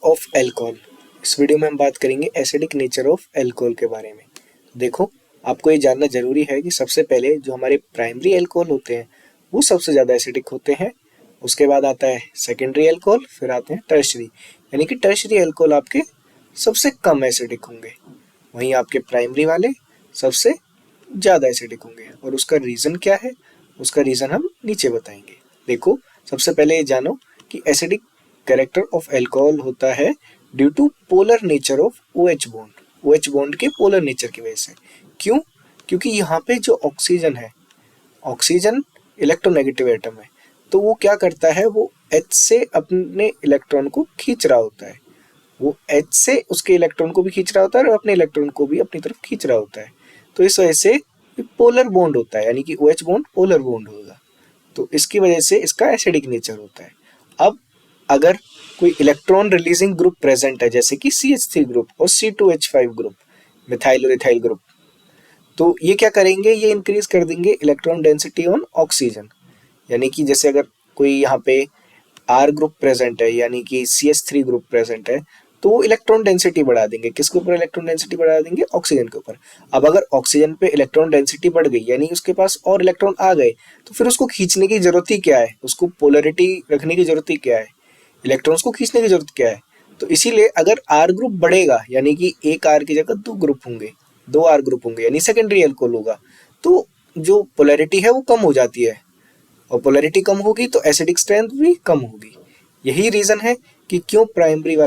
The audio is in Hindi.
Of alcohol. इस वीडियो में हम बात करेंगे एसिडिक नेचर ऑफ एल्कोहल के बारे में। देखो, आपको ये जानना जरूरी है कि सबसे पहले जो हमारे प्राइमरी एल्कोहल होते हैं वो सबसे ज़्यादा एसिडिक होते हैं। उसके बाद आता है सेकेंडरी एल्कोहल, फिर आते हैं टर्शरी, यानी कि टर्शरी एल्कोहल आपके सबसे कम एसिडिक होंगे, वहीं आपके प्राइमरी वाले सबसे ज़्यादा एसिडिक होंगे। और उसका रीज़न क्या है, उसका रीज़न हम नीचे बताएंगे। देखो, सबसे पहले ये जानो कि एसिडिक कैरेक्टर ऑफ एल्कोहल होता है due to polar nature of OH bond. OH bond के पोलर नेचर की वजह से। क्यों? क्योंकि यहाँ पे जो ऑक्सीजन है, ऑक्सीजन इलेक्ट्रोनेगेटिव एटम है, तो वो क्या करता है, वो H से अपने इलेक्ट्रॉन को खींच रहा होता है। वो H से उसके इलेक्ट्रॉन को भी खींच रहा होता है और अपने इलेक्ट्रॉन को भी अपनी तरफ खींच रहा होता है। तो इस वजह से पोलर बॉन्ड होता है, यानी कि OH बॉन्ड पोलर बॉन्ड होगा, तो इसकी वजह से इसका एसिडिक नेचर होता है। अब अगर कोई इलेक्ट्रॉन रिलीजिंग ग्रुप प्रेजेंट है, जैसे कि CH3 ग्रुप और C2H5 ग्रुप, मिथाइल और इथाइल ग्रुप, तो ये क्या करेंगे, ये इंक्रीज कर देंगे इलेक्ट्रॉन डेंसिटी ऑन ऑक्सीजन। यानी कि जैसे अगर कोई यहाँ पे R ग्रुप प्रेजेंट है, यानी कि CH3 ग्रुप प्रेजेंट है, तो वो इलेक्ट्रॉन डेंसिटी बढ़ा देंगे। किसके ऊपर इलेक्ट्रॉन डेंसिटी बढ़ा देंगे? ऑक्सीजन के ऊपर। अब अगर ऑक्सीजन पे इलेक्ट्रॉन डेंसिटी बढ़ गई, यानी उसके पास और इलेक्ट्रॉन आ गए, तो फिर उसको खींचने की जरूरत ही क्या है, उसको पोलरिटी रखने की जरूरत ही क्या है, इलेक्ट्रॉन्स को खींचने की जरूरत क्या है। तो इसीलिए अगर R ग्रुप बढ़ेगा, यानी कि एक R की जगह दो ग्रुप होंगे, दो R ग्रुप होंगे, यानी सेकेंडरी एल्कोहल होगा, तो जो पोलैरिटी है वो कम हो जाती है, और पोलैरिटी कम होगी तो एसिडिक स्ट्रेंथ भी कम होगी। यही रीजन है कि क्यों प्राइमरी वाला